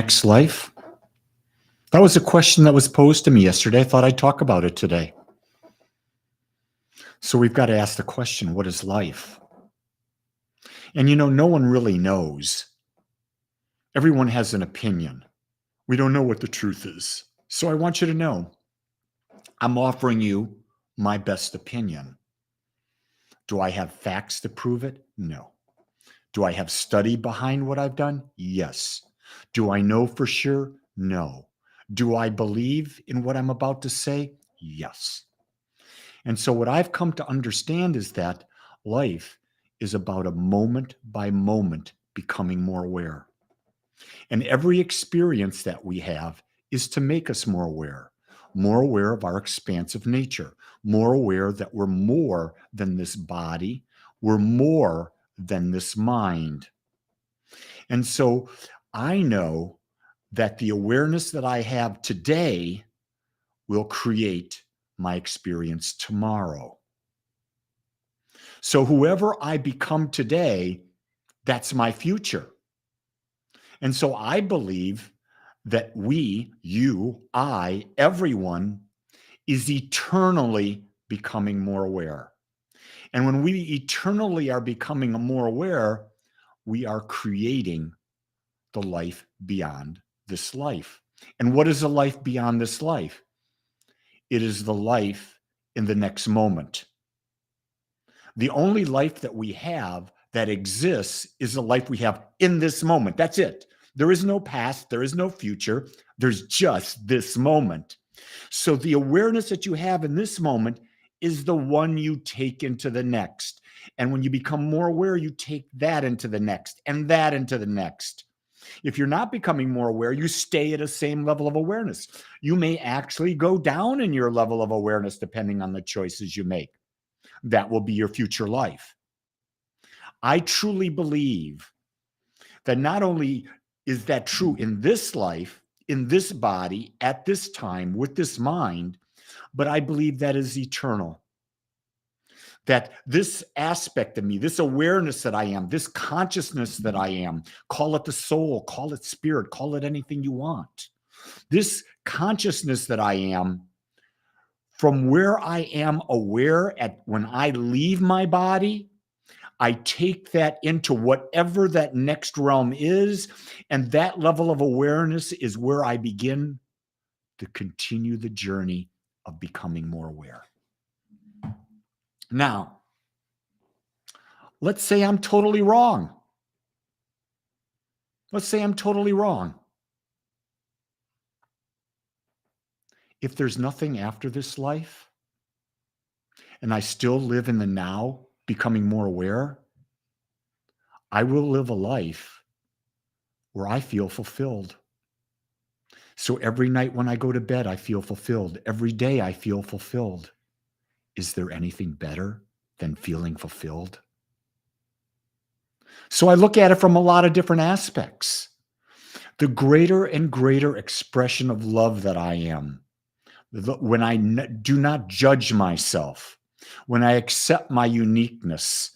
next life? That was a question that was posed to me yesterday. I thought I'd talk about it today. So we've got to ask the question, what is life? And no one really knows. Everyone has an opinion. We don't know what the truth is. So I want you to know, I'm offering you my best opinion. Do I have facts to prove it? No. Do I have study behind what I've done? Yes. Do I know for sure? No. Do I believe in what I'm about to say? Yes. And so what I've come to understand is that life is about a moment by moment becoming more aware. And every experience that we have is to make us more aware of our expansive nature, more aware that we're more than this body, we're more than this mind. And so I know that the awareness that I have today will create my experience tomorrow. So whoever I become today, that's my future. And so I believe that we, you, I, everyone is eternally becoming more aware. And when we eternally are becoming more aware, we are creating the life beyond this life. And what is a life beyond this life? It is the life in the next moment. The only life that we have that exists is the life we have in this moment. That's it. There is no past, there is no future. There's just this moment. So the awareness that you have in this moment is the one you take into the next. And when you become more aware, you take that into the next and that into the next. If you're not becoming more aware, you stay at a same level of awareness. You may actually go down in your level of awareness depending on the choices you make. That will be your future life. I truly believe that not only is that true in this life, in this body, at this time, with this mind, but I believe that is eternal. That this aspect of me, this awareness that I am, this consciousness that I am, call it the soul, call it spirit, call it anything you want. This consciousness that I am, from where I am aware at when I leave my body, I take that into whatever that next realm is. And that level of awareness is where I begin to continue the journey of becoming more aware. Now, let's say I'm totally wrong. Let's say I'm totally wrong. If there's nothing after this life, and I still live in the now, becoming more aware, I will live a life where I feel fulfilled. So every night when I go to bed, I feel fulfilled. Every day I feel fulfilled. Is there anything better than feeling fulfilled? So I look at it from a lot of different aspects. The greater and greater expression of love that I am, when I do not judge myself, when I accept my uniqueness,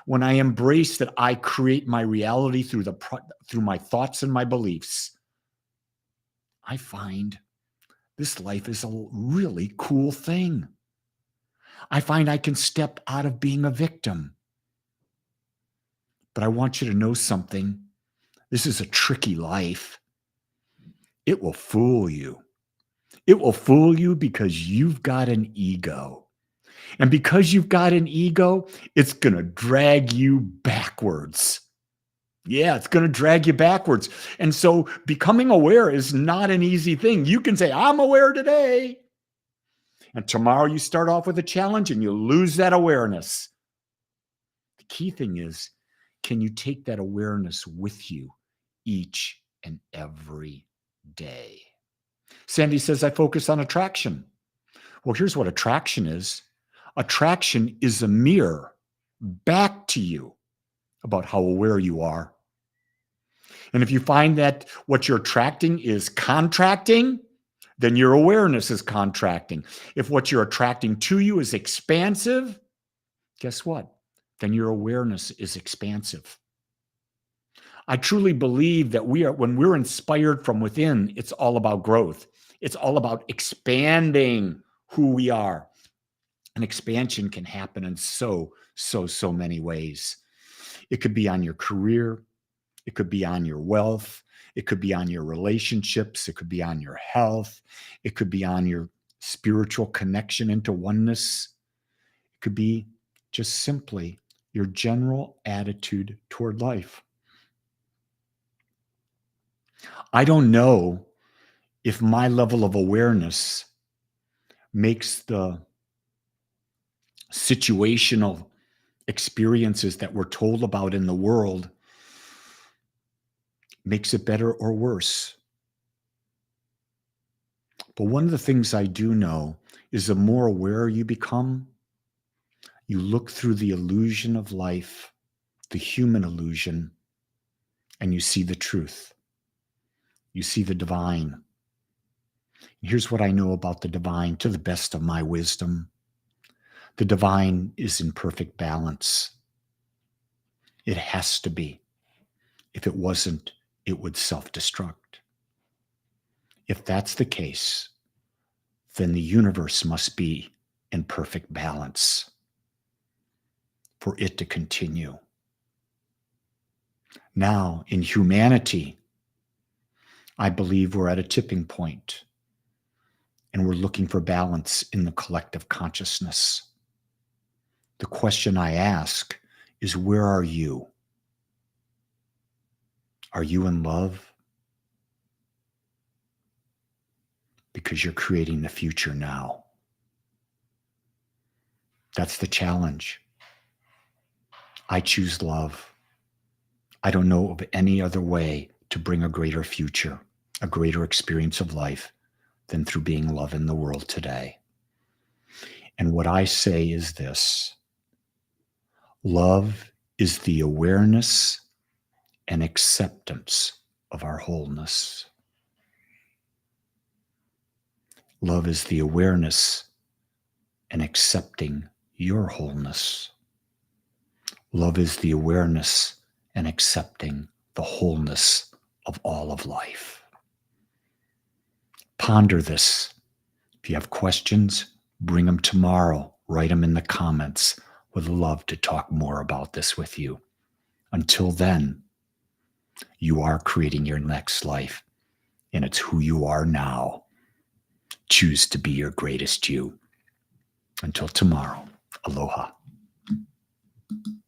when I embrace that I create my reality through my thoughts and my beliefs, I find this life is a really cool thing. I find I can step out of being a victim. But I want you to know something. This is a tricky life. It will fool you. It will fool you because you've got an ego. And because you've got an ego, it's going to drag you backwards. Yeah, it's going to drag you backwards. And so becoming aware is not an easy thing. You can say, I'm aware today. And tomorrow you start off with a challenge and you lose that awareness. The key thing is, can you take that awareness with you each and every day? Sandy says, I focus on attraction. Well, here's what attraction is. Attraction is a mirror back to you about how aware you are. And if you find that what you're attracting is contracting, then your awareness is contracting. If what you're attracting to you is expansive, guess what? Then your awareness is expansive. I truly believe that when we're inspired from within, it's all about growth. It's all about expanding who we are. And expansion can happen in so many ways. It could be on your career. It could be on your wealth. It could be on your relationships. It could be on your health. It could be on your spiritual connection into oneness. It could be just simply your general attitude toward life. I don't know if my level of awareness makes the situational experiences that we're told about in the world makes it better or worse. But one of the things I do know is the more aware you become, you look through the illusion of life, the human illusion, and you see the truth. You see the divine. Here's what I know about the divine to the best of my wisdom. The divine is in perfect balance. It has to be. If it wasn't, it would self-destruct. If that's the case, then the universe must be in perfect balance for it to continue. Now, in humanity, I believe we're at a tipping point, and we're looking for balance in the collective consciousness. The question I ask is, where are you? Are you in love? Because you're creating the future now. That's the challenge. I choose love. I don't know of any other way to bring a greater future, a greater experience of life than through being love in the world today. And what I say is this: love is the awareness and acceptance of our wholeness. Love is the awareness and accepting your wholeness. Love is the awareness and accepting the wholeness of all of life. Ponder this. If you have questions, bring them tomorrow. Write them in the comments. Would love to talk more about this with you. Until then, you are creating your next life, and it's who you are now. Choose to be your greatest you. Until tomorrow, aloha.